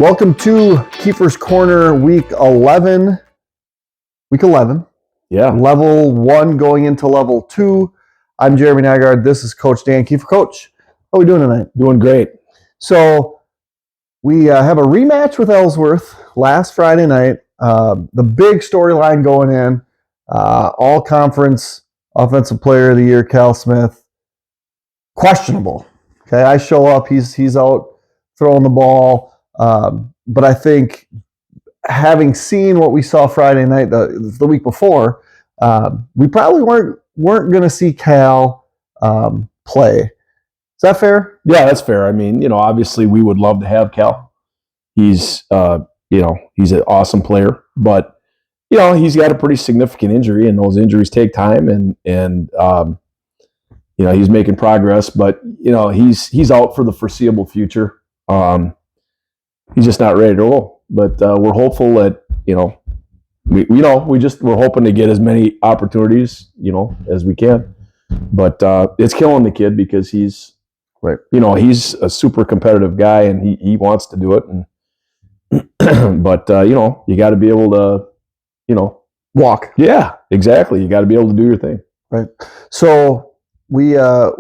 Welcome to Keefer's Corner, week 11. Week 11. Yeah. Level 1 going into level 2. I'm Jeremy Nygaard. This is Coach Dan Keefer. Coach, how are we doing tonight? Doing great. So we have a rematch with Ellsworth last Friday night. The big storyline going in. All-conference Offensive Player of the Year, Cal Smith. Questionable. Okay, I show up. He's out throwing the ball. But I think having seen what we saw Friday night, the week before, we probably weren't going to see Cal play. Is that fair? Yeah, that's fair. I mean, obviously we would love to have Cal. He's, he's an awesome player, but he's got a pretty significant injury, and those injuries take time, and he's making progress, but he's out for the foreseeable future. He's just not ready to roll, but we're hopeful that we're hoping to get as many opportunities as we can, but it's killing the kid because he's right. He's a super competitive guy and he wants to do it, and but you got to be able to walk. Yeah, exactly. You got to be able to do your thing. Right. So we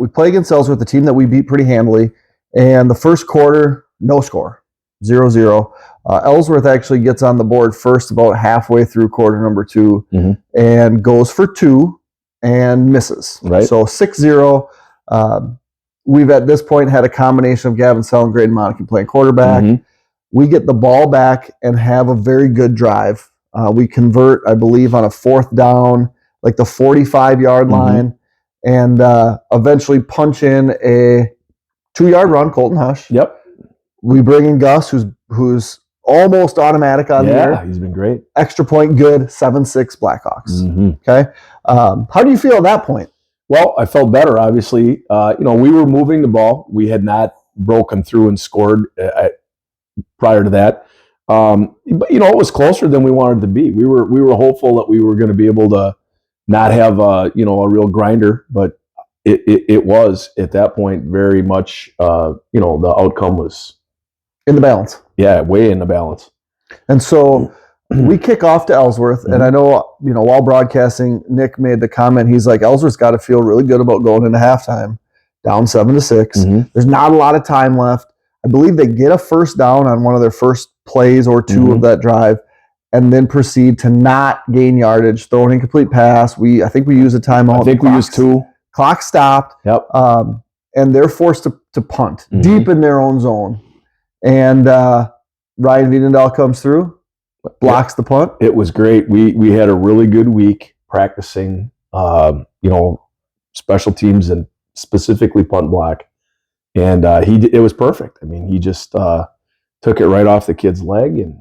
play against Ellsworth, the team that we beat pretty handily, and the first quarter, no score. 0-0. Ellsworth actually gets on the board first about halfway through quarter number 2 and goes for 2 and misses. Right. So 6-0. We've at this point had a combination of Gavin Sell and Graydon Monaco playing quarterback. We get the ball back and have a very good drive. We convert, I believe, on a fourth down, like the 45-yard line, and eventually punch in a 2-yard run, Colton Hush. Yep. We bring in Gus, who's almost automatic on the year. Yeah, he's been great. Extra point good, 7-6 Blackhawks. Okay. How do you feel at that point? Well, I felt better, obviously. We were moving the ball. We had not broken through and scored prior to that. But, it was closer than we wanted to be. We were hopeful that we were going to be able to not have a real grinder, but it was at that point very much, the outcome was in the balance. Yeah, way in the balance. And so we kick off to Ellsworth, and I know, while broadcasting, Nick made the comment, he's like, Ellsworth's got to feel really good about going into halftime, down 7-6. There's not a lot of time left. I believe they get a first down on one of their first plays or two of that drive, and then proceed to not gain yardage, throw an incomplete pass. I think we use a timeout. I think we used 2. Clock stopped. Yep. And they're forced to punt deep in their own zone. And Ryan Wiedendahl comes through, blocks the punt. It was great. We had a really good week practicing, special teams and specifically punt block. And it was perfect. I mean, he just took it right off the kid's leg, and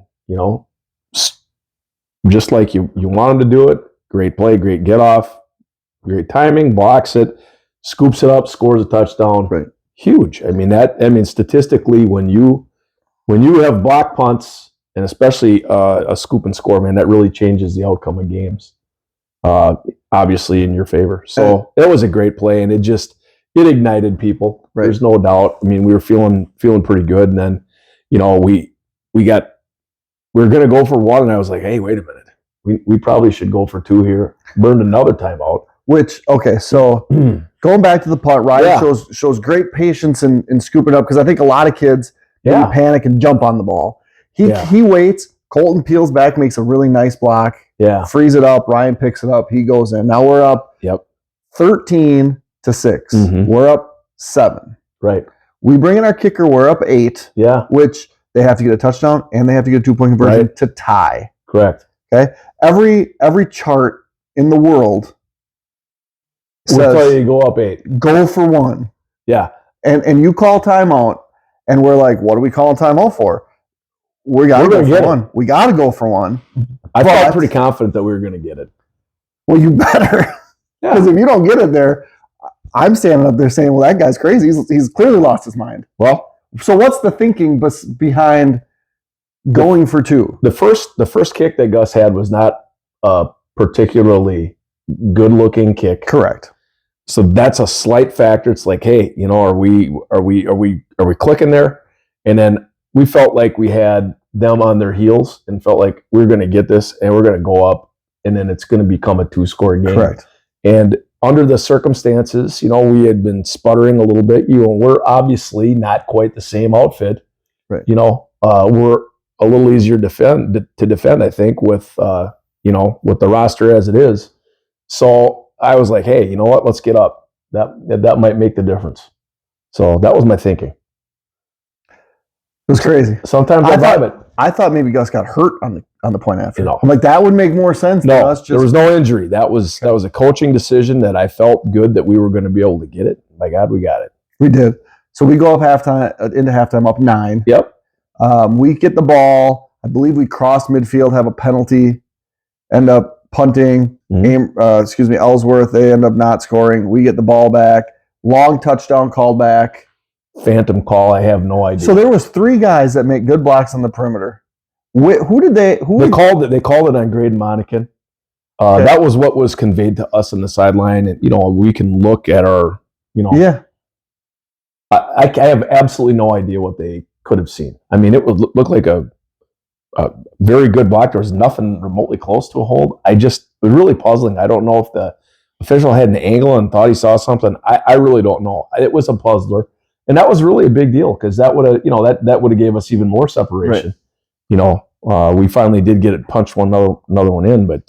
just like you want him to do it. Great play, great get off, great timing, blocks it, scoops it up, scores a touchdown. Right. Huge. I mean, statistically, when you have block punts, and especially a scoop and score, man, that really changes the outcome of games, obviously in your favor. So that was a great play, and it ignited people. Right. There's no doubt. I mean, we were feeling pretty good, and then, we were going to go for 1, and I was like, hey, wait a minute. We probably should go for 2 here. Burned another timeout. So going back to the punt, Ryan shows great patience in scooping up, because I think a lot of kids panic and jump on the ball. He waits. Colton peels back, makes a really nice block. Yeah. Frees it up. Ryan picks it up. He goes in. Now we're up 13-6. We're up 7. Right. We bring in our kicker. We're up 8. Yeah. Which they have to get a touchdown and they have to get a 2-point conversion to tie. Correct. Okay. Every chart in the world says, we'll tell you go up 8. Go for 1. Yeah. And you call timeout, and we're like, what are we calling timeout for? We got to go for 1. We got to go for 1. I felt pretty confident that we were going to get it. Well, you better. Because if you don't get it there, I'm standing up there saying, well, that guy's crazy. He's clearly lost his mind. Well, so what's the thinking behind going for 2? The first kick that Gus had was not a particularly good-looking kick. Correct. So that's a slight factor. It's like, hey, are we clicking there? And then we felt like we had them on their heels and felt like we're going to get this and we're going to go up and then it's going to become a 2-score game. Correct. And under the circumstances, we had been sputtering a little bit. We're obviously not quite the same outfit. Right. We're a little easier to defend, I think, with with the roster as it is. So I was like, hey, you know what? Let's get up. That might make the difference. So that was my thinking. It was crazy. Sometimes I thought maybe Gus got hurt on the point after. I'm like, that would make more sense than us. There was no injury. That was a coaching decision that I felt good that we were going to be able to get it. By God, we got it. We did. So we go up into halftime up 9. Yep. We get the ball. I believe we cross midfield, have a penalty, end up punting. Ellsworth. They end up not scoring. We get the ball back. Long touchdown call back. Phantom call. I have no idea. So there was 3 guys that make good blocks on the perimeter. Who did they? They called it on Graydon Monacan. Okay. That was what was conveyed to us on the sideline, and we can look at our. Yeah. I have absolutely no idea what they could have seen. I mean, it would look like a very good block. There was nothing remotely close to a hold. It was really puzzling. I don't know if the official had an angle and thought he saw something. I really don't know. It was a puzzler. And that was really a big deal because that would have, that would have gave us even more separation. Right. We finally did get it punched another one in, but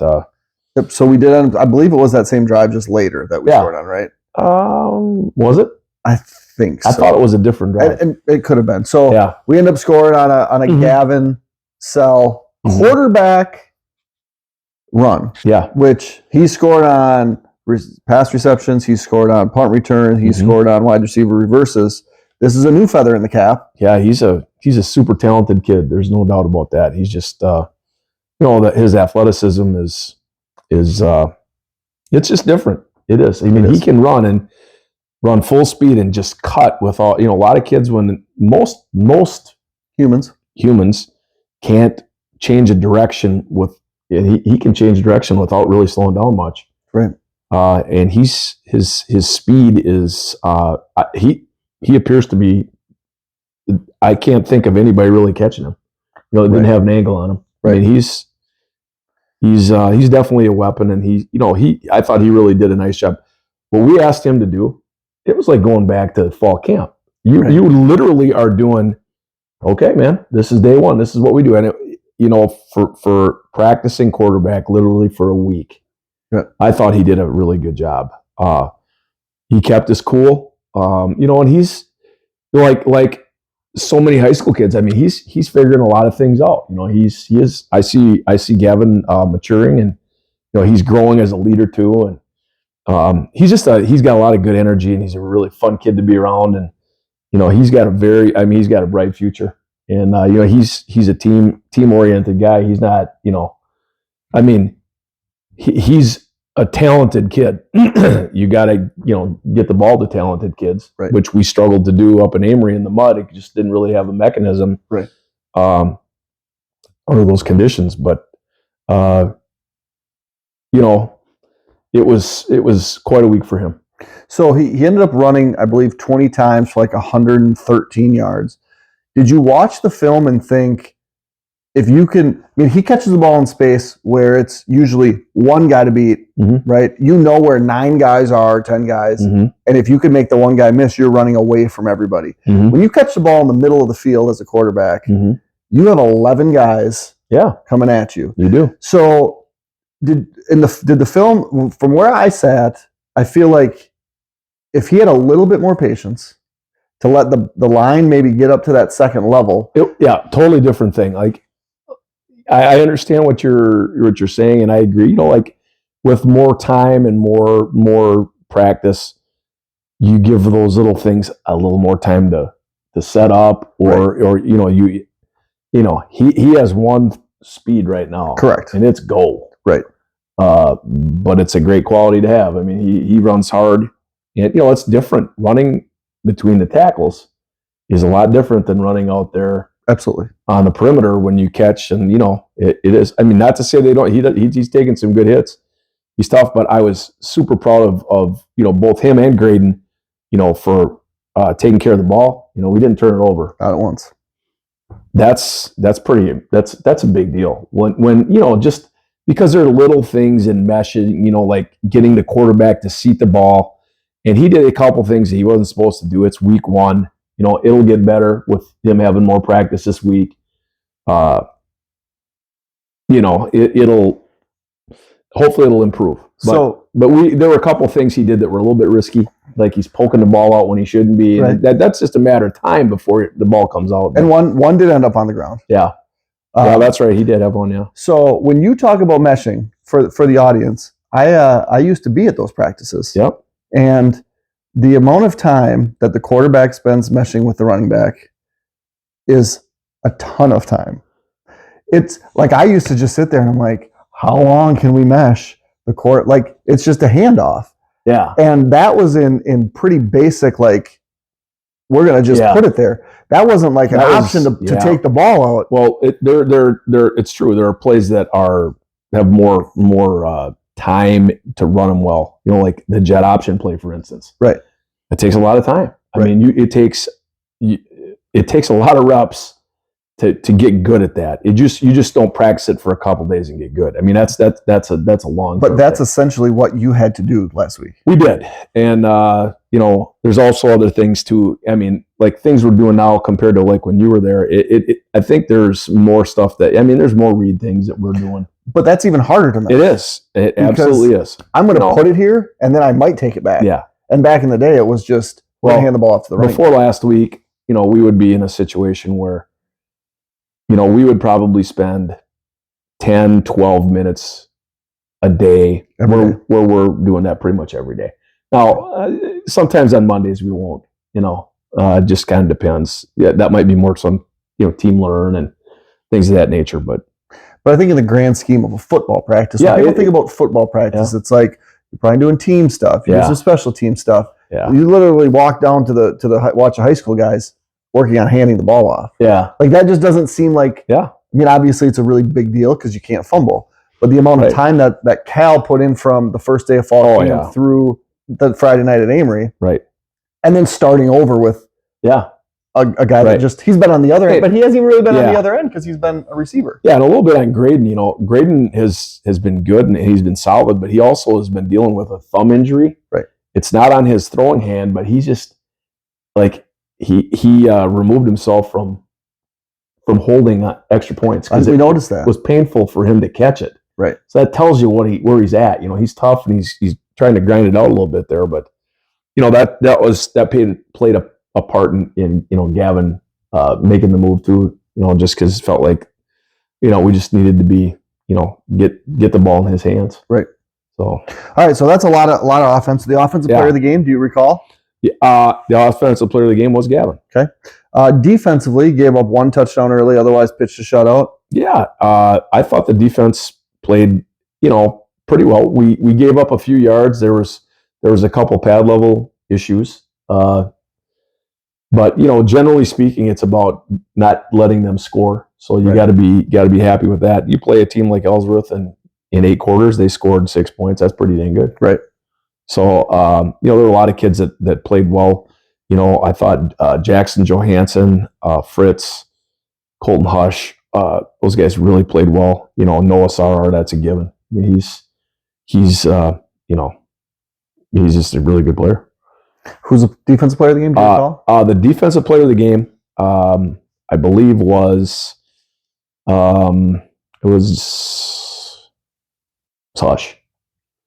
so we did. I believe it was that same drive just later that we scored on, right? Was it? I think so. I thought it was a different drive. And it could have been. So we end up scoring on a Gavin Sell quarterback run. Yeah, which he scored on pass receptions. He scored on punt return. He scored on wide receiver reverses. This is a new feather in the cap. Yeah, he's a super talented kid. There's no doubt about that. He's just that his athleticism is it's just different. It is. I mean, he can run full speed and just cut with all. A lot of kids when most humans can't change a direction with. He can change direction without really slowing down much. Right. And his speed is he appears to be. I can't think of anybody really catching him. Didn't have an angle on him. Right. I mean, he's definitely a weapon, and I thought he really did a nice job. What we asked him to do, it was like going back to fall camp. You literally are doing, okay, man, this is day one. This is what we do, and for practicing quarterback literally for a week. Yeah. I thought he did a really good job. He kept us cool, and he's like so many high school kids. I mean, he's figuring a lot of things out. He is. I see Gavin maturing, and he's growing as a leader too. And he's got a lot of good energy, and he's a really fun kid to be around. And he's got a bright future. And he's a team oriented guy. He's not, he's a talented kid. You got to get the ball to talented kids, right, which we struggled to do up in Amory in the mud. It just didn't really have a mechanism, right, under those conditions. But it was quite a week for him. So he ended up running, I believe, 20 times for like 113 yards. Did you watch the film and think, if you can, he catches the ball in space where it's usually one guy to beat, right? Where 9 guys are, 10 guys. And if you can make the one guy miss, you're running away from everybody. When you catch the ball in the middle of the field as a quarterback, you have 11 guys coming at you. You do. So did the film, from where I sat, I feel like if he had a little bit more patience to let the line maybe get up to that second level. Totally different thing. Like, I understand what you're saying, and I agree. With more time and more practice, you give those little things a little more time to set up, or he has one speed right now, correct, and it's gold, right. But it's a great quality to have. I mean, he runs hard, and it's different. Running between the tackles is a lot different than running out there. Absolutely. On the perimeter when you catch, and it is. I mean, not to say they don't. He's taken some good hits. He's tough, but I was super proud of both him and Graydon, for taking care of the ball. We didn't turn it over. Not at once. that's a big deal. When just because there are little things in meshing, like getting the quarterback to seat the ball, and he did a couple things that he wasn't supposed to do. It's week 1. It'll get better with him having more practice this week. It'll hopefully it'll improve. But there were a couple things he did that were a little bit risky, like he's poking the ball out when he shouldn't be. And that's just a matter of time before the ball comes out. And one did end up on the ground. Yeah. Yeah, that's right. He did have one, yeah. So when you talk about meshing for the audience, I used to be at those practices. Yep. And the amount of time that the quarterback spends meshing with the running back is a ton of time. It's like I used to just sit there and I'm like, how long can we mesh the court? Like it's just a handoff. Yeah. And that was in pretty basic, like we're gonna just put it there. That wasn't like an option to take the ball out. Well, it's true. There are plays that have more time to run them well. Like the jet option play, for instance. Right. It takes a lot of time. I mean, it takes a lot of reps to get good at that. You just don't practice it for a couple days and get good. I mean, that's a long. But that's essentially what you had to do last week. We did, and there's also other things too. I mean, like things we're doing now compared to like when you were there. I think there's more stuff there's more read things that we're doing. But that's even harder to make. It is. It absolutely is. I'm going to put it here, and then I might take it back. Yeah. And back in the day, it was just hand the ball off to the running before last week. We would be in a situation where. We would probably spend 10, 12 minutes a day where we're doing that pretty much every day. Now, sometimes on Mondays we won't, it just kind of depends. Yeah, that might be more some, team learn and things of that nature. But I think in the grand scheme of a football practice, when people think about football practice, it's like you're probably doing team stuff. You're doing some special team stuff. Yeah. You literally walk down to watch the high school guys working on handing the ball off. Yeah. Like that just doesn't seem like, I mean, obviously it's a really big deal because you can't fumble, but the amount of time that Cal put in from the first day of fall camp through the Friday night at Amory. Right. And then starting over with a guy that he's been on the other end, but he hasn't even really been on the other end because he's been a receiver. Yeah. And a little bit on Graydon, Graydon has been good and he's been solid, but he also has been dealing with a thumb injury. Right. It's not on his throwing hand, but he's just like, he removed himself from holding extra points because we noticed that it was painful for him to catch it. Right. So that tells you where he's at. He's tough and he's trying to grind it out a little bit there, but that played a part in Gavin making the move too. Just because it felt like we just needed to be get the ball in his hands. Right. So all right. So that's a lot of offense. The offensive player of the game. Do you recall? The offensive player of the game was Gavin. Okay. Defensively, gave up one touchdown early, otherwise pitched a shutout. Yeah. I thought the defense played, pretty well. We gave up a few yards. There was a couple pad level issues. But generally speaking, it's about not letting them score. So you got to be happy with that. You play a team like Ellsworth, and in 8 quarters they scored 6 points. That's pretty dang good. Right. So, there were a lot of kids that played well. I thought Jackson Johansson, Fritz, Colton Hush, those guys really played well. Noah Sarar, that's a given. I mean, he's just a really good player. Who's the defensive player of the game? Do you recall? The defensive player of the game, I believe, was Hush.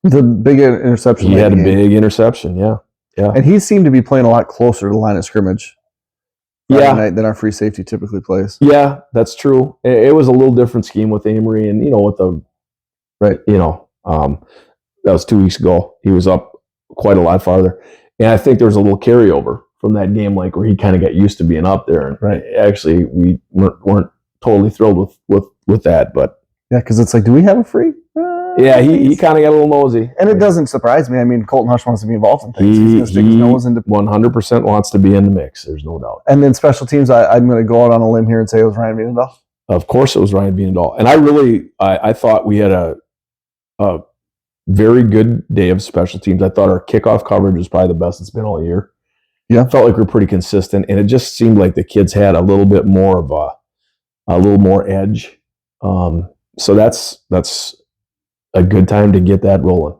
The big interception. He had a big interception, yeah. And he seemed to be playing a lot closer to the line of scrimmage night than our free safety typically plays. Yeah, that's true. It was a little different scheme with Amory, and with the that was 2 weeks ago. He was up quite a lot farther, and I think there was a little carryover from that game, like where he kind of got used to being up there. And actually, we weren't totally thrilled with that, but because it's like, do we have a free? Yeah, he kind of got a little nosy. And it doesn't surprise me. I mean, Colton Hush wants to be involved in things. He's going to stick his nose into 100% wants to be in the mix. There's no doubt. And then special teams, I'm going to go out on a limb here and say it was Ryan Vienendahl. Of course it was Ryan Vienendahl. And I thought we had a very good day of special teams. I thought our kickoff coverage was probably the best it's been all year. Yeah. Felt like we were pretty consistent. And it just seemed like the kids had a little bit more of a little more edge. So that's a good time to get that rolling.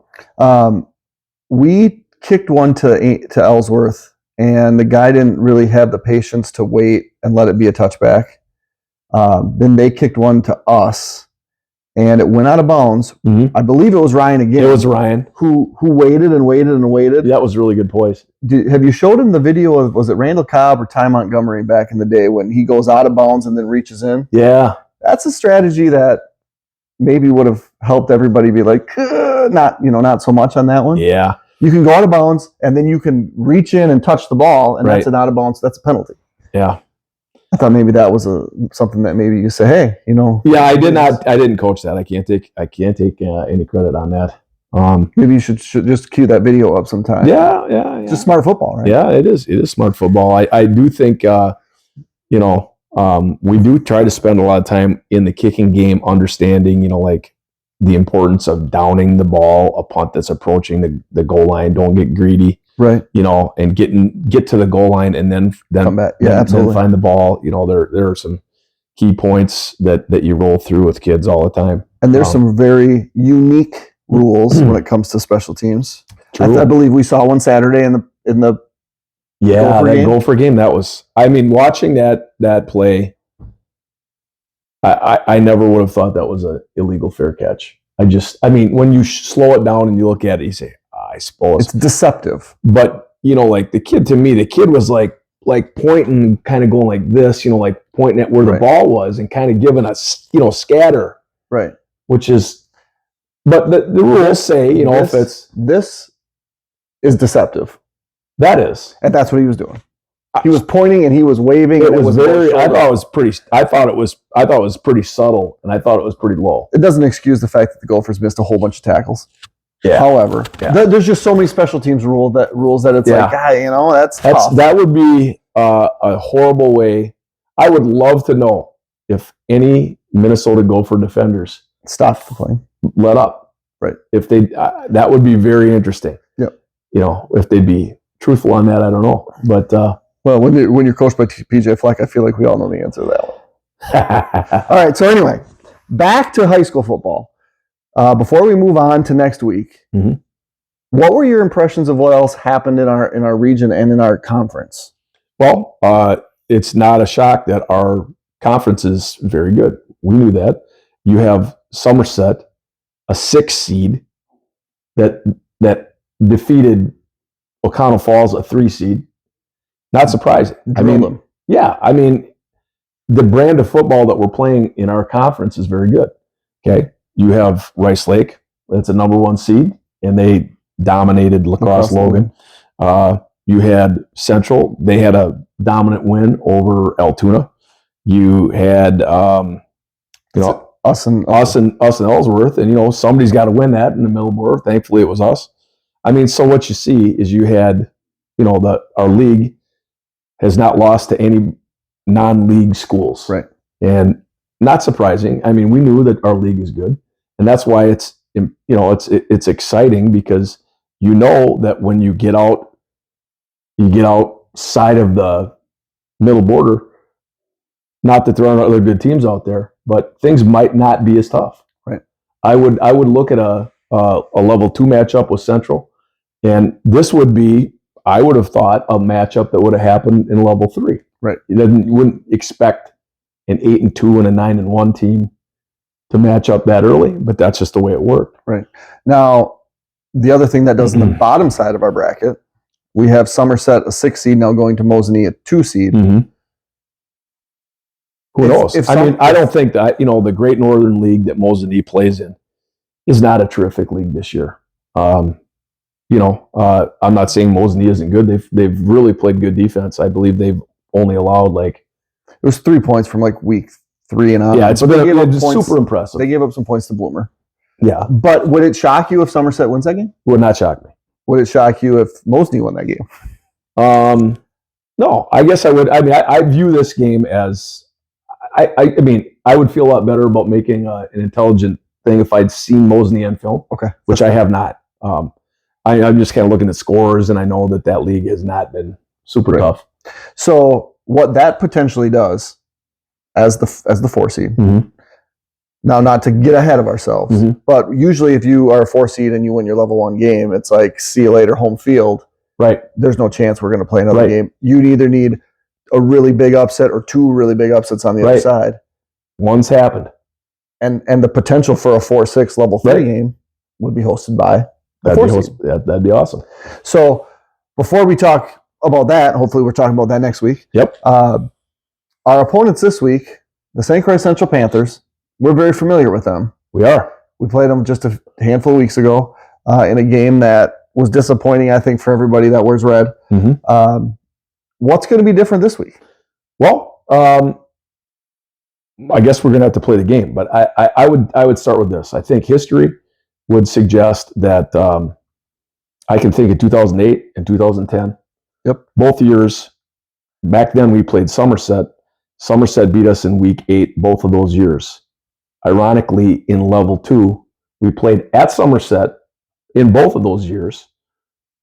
We kicked one to Ellsworth, and the guy didn't really have the patience to wait and let it be a touchback. Then they kicked one to us, and it went out of bounds. Mm-hmm. I believe it was Ryan again. It was Ryan who waited and waited and waited. That was really good poise. Have you showed him the video of, was it Randall Cobb or Ty Montgomery back in the day when he goes out of bounds and then reaches in? Yeah. That's a strategy that maybe would have helped everybody be like, not so much on that one. Yeah. You can go out of bounds and then you can reach in and touch the ball, and that's an out of bounds. That's a penalty. Yeah. I thought maybe that was something that maybe you say, hey, Yeah, I didn't coach that. I can't take any credit on that. Maybe you should just cue that video up sometime. Yeah. It's just smart football, right? Yeah, it is. It is smart football. I do think, we do try to spend a lot of time in the kicking game understanding, like the importance of downing the ball, a punt that's approaching the goal line. Don't get greedy, right? And get to the goal line and then come back. Yeah, then, absolutely. Then find the ball. There are some key points that you roll through with kids all the time. And there's some very unique rules when it comes to special teams. I believe we saw one Saturday in the Gopher game. That was, watching that play. I never would have thought that was an illegal fair catch. When you slow it down and you look at it, you say, I suppose it's deceptive. But like the kid was like pointing, kind of going like this, like pointing at where the ball was and kind of giving us, scatter. Right. Which is, but the rules say, this is deceptive. That is, and that's what he was doing. He was pointing and he was waving. I thought it was pretty subtle, and I thought it was pretty low. It doesn't excuse the fact that the Gophers missed a whole bunch of tackles. Yeah. However, there's just so many special teams rules that it's like, that's tough. That would be a horrible way. I would love to know if any Minnesota Gopher defenders stopped playing, let up. Right. If they, that would be very interesting. Yep. If they'd be truthful on that, I don't know. But well, when you're coached by PJ Fleck, I feel like we all know the answer to that one. All right. So anyway, back to high school football. Before we move on to next week, what were your impressions of what else happened in our region and in our conference? Well, it's not a shock that our conference is very good. We knew that. You have Somerset, a 6 seed, that defeated O'Connell Falls, a 3 seed. Not surprising. Them. Yeah. The brand of football that we're playing in our conference is very good. Okay. You have Rice Lake, that's a number 1 seed, and they dominated La Crosse Logan. You had Central, they had a dominant win over Altoona. You had, us and Ellsworth, and somebody's got to win that in the middle of war. Thankfully, it was us. So what you see is you had, our league has not lost to any non-league schools, right? And not surprising. We knew that our league is good, and that's why it's exciting, because that when you get outside of the middle border. Not that there aren't other good teams out there, but things might not be as tough. Right. I would look at a level 2 matchup with Central, and this would be, I would have thought, a matchup that would have happened in level 3. Right. You wouldn't expect an 8-2 and a 9-1 team to match up that early, but that's just the way it worked. Right. Now, the other thing that does on the bottom side of our bracket, we have Somerset, a 6 seed, now going to Mosinee, a 2 seed. Mm-hmm. Who knows? I don't think that, the Great Northern League that Mosinee plays in is not a terrific league this year. I'm not saying Mosinee isn't good. They've really played good defense. I believe they've only allowed it was 3 points from week 3 and on. Yeah, it's super impressive. They gave up some points to Bloomer. Yeah. But would it shock you if Somerset wins that game? Would not shock me. Would it shock you if Mosinee won that game? No, I guess I would. I view this game as, I would feel a lot better about making an intelligent thing if I'd seen Mosinee on film. Okay. Which I have not. I'm just kind of looking at scores, and I know that league has not been super tough. So what that potentially does as the 4 seed. Mm-hmm. Now, not to get ahead of ourselves, but usually if you are a 4 seed and you win your level 1 game, it's like, see you later, home field. Right. There's no chance we're going to play another game. You'd either need a really big upset or 2 really big upsets on the other side. One's happened. And the potential for a 4-6 level 3 game would be hosted by the 4 seed. That'd be awesome. So before we talk about that, hopefully we're talking about that next week. Yep. Our opponents this week, the St. Croix Central Panthers, we're very familiar with them. We are. We played them just a handful of weeks ago in a game that was disappointing, I think, for everybody that wears red. Mm-hmm. What's going to be different this week? Well, I guess we're going to have to play the game, but I would start with this. I think history would suggest that I can think of 2008 and 2010. Yep. Both years. Back then we played Somerset. Somerset beat us in week 8 both of those years. Ironically, in level 2, we played at Somerset in both of those years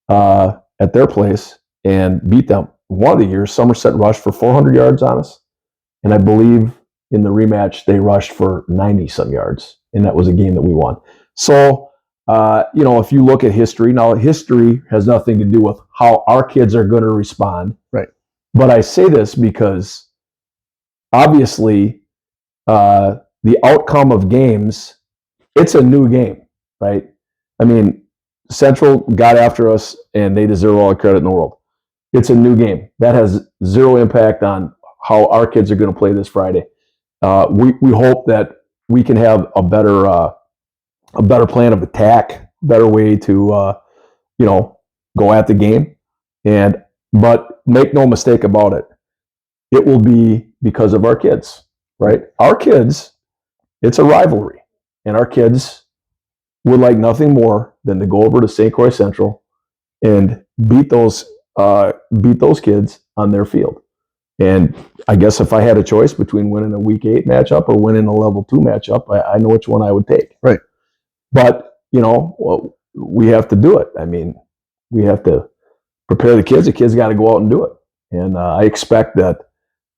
at their place and beat them. One of the years, Somerset rushed for 400 yards on us, and I believe in the rematch they rushed for 90-some yards, and that was a game that we won. So, if you look at history, now history has nothing to do with how our kids are going to respond. Right. But I say this because obviously the outcome of games, it's a new game, right? I mean, Central got after us and they deserve all the credit in the world. It's a new game. That has zero impact on how our kids are going to play this Friday. We hope that we can have a better plan of attack, better way to go at the game. But make no mistake about it, it will be because of our kids, right? Our kids, it's a rivalry, and our kids would like nothing more than to go over to St. Croix Central and beat those kids on their field. And I guess if I had a choice between winning a week 8 matchup or winning a level 2 matchup, I know which one I would take. Right. But, we have to do it. I mean, we have to prepare the kids. The kids got to go out and do it. And I expect that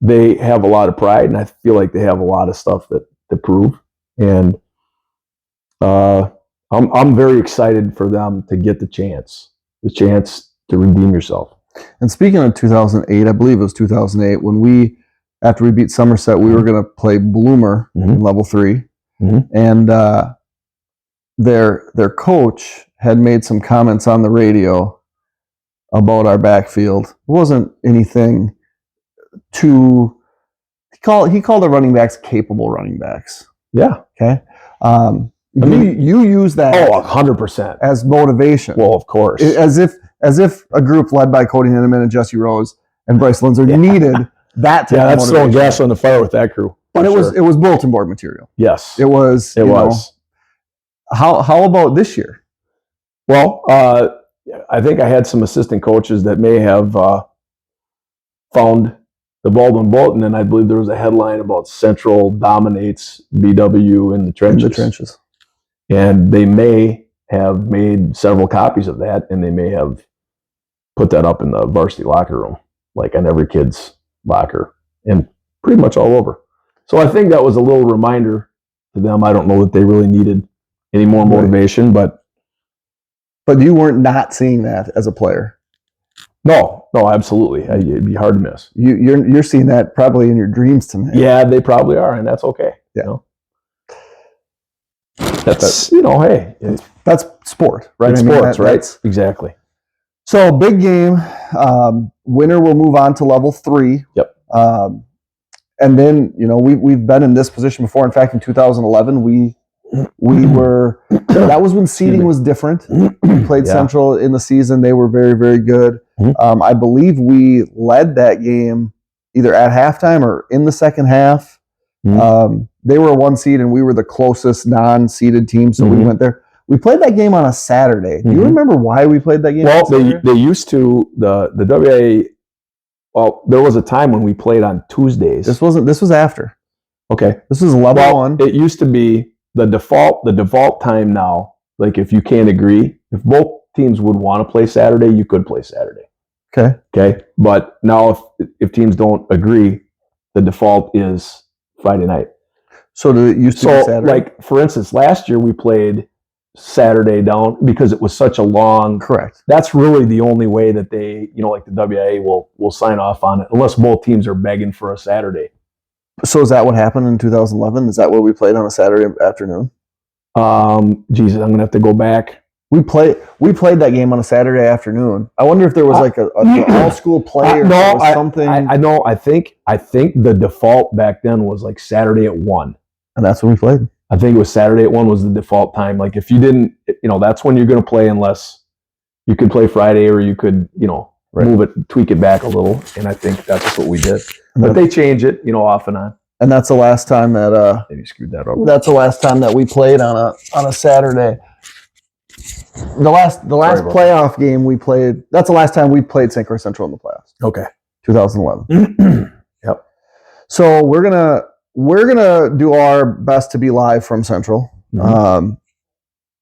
they have a lot of pride, and I feel like they have a lot of stuff to prove. And I'm very excited for them to get the chance to redeem yourself. And speaking of 2008, I believe it was 2008, when after we beat Somerset, we were going to play Bloomer in level 3. And their coach had made some comments on the radio about our backfield. It wasn't anything too. He called the running backs capable running backs. Yeah. Okay. You use that 100% as motivation. Well, of course. As if a group led by Cody Hinneman and Jesse Rose and Bryce Linzer needed that type of motivation. That's throwing gas on the fire with that crew. But it was bulletin board material. Yes. It was. How about this year? Well, I think I had some assistant coaches that may have found the Baldwin Bulletin, and I believe there was a headline about Central dominates BW in the trenches. And they may have made several copies of that, and they may have put that up in the varsity locker room, like on every kid's locker, and pretty much all over. So I think that was a little reminder to them. I don't know that they really needed any more motivation, but you weren't not seeing that as a player. No, absolutely. It'd be hard to miss. You're seeing that probably in your dreams tonight. Yeah, they probably are, and that's okay. Yeah. That's hey, that's sport, right? It's sports, right? Exactly. So big game. Winner will move on to level 3. Yep. And then we've been in this position before. In fact, in 2011, we were. That was when seeding was different. We played Central in the season. They were very, very good. I believe we led that game either at halftime or in the second half. They were a 1 seed, and we were the closest non-seeded team, so we went there. We played that game on a Saturday. Do you remember why we played that game? Well, they used to the WA. Well, there was a time when we played on Tuesdays. This was after. Okay, this was level 1. It used to be the default time now. Like if you can't agree, if both teams would want to play Saturday, you could play Saturday. Okay. But now if teams don't agree, the default is Friday night. So it used to be So, Saturday? like, for instance, last year we played Saturday down because it was such a long. Correct. That's really the only way that they, like the WIA will sign off on it, unless both teams are begging for a Saturday. So is that what happened in 2011? Is that what we played on a Saturday afternoon? Jesus, I'm gonna have to go back. We played that game on a Saturday afternoon. I wonder if there was like an all school play or something. I know. I think the default back then was like Saturday at 1. And that's when we played. I think it was Saturday at 1 was the default time. Like if you didn't, that's when you're going to play unless you could play Friday or you could, move it, tweak it back a little. And I think that's what we did. But they change it, off and on. And that's the last time that maybe screwed that up. That's the last time that we played on a Saturday. The last playoff game we played. That's the last time we played St. Croix Central in the playoffs. Okay, 2011. Yep. So we're gonna do our best to be live from Central. Mm-hmm.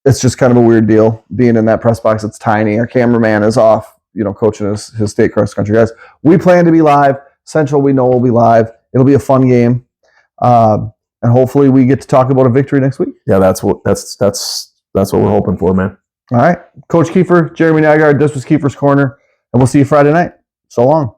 It's just kind of a weird deal being in that press box. It's tiny. Our cameraman is off, coaching his state cross country guys. We plan to be live. Central, we know will be live. It'll be a fun game, and hopefully we get to talk about a victory next week. Yeah, that's what we're hoping for, man. All right, Coach Keefer, Jeremy Nygaard. This was Keefer's Corner, and we'll see you Friday night. So long.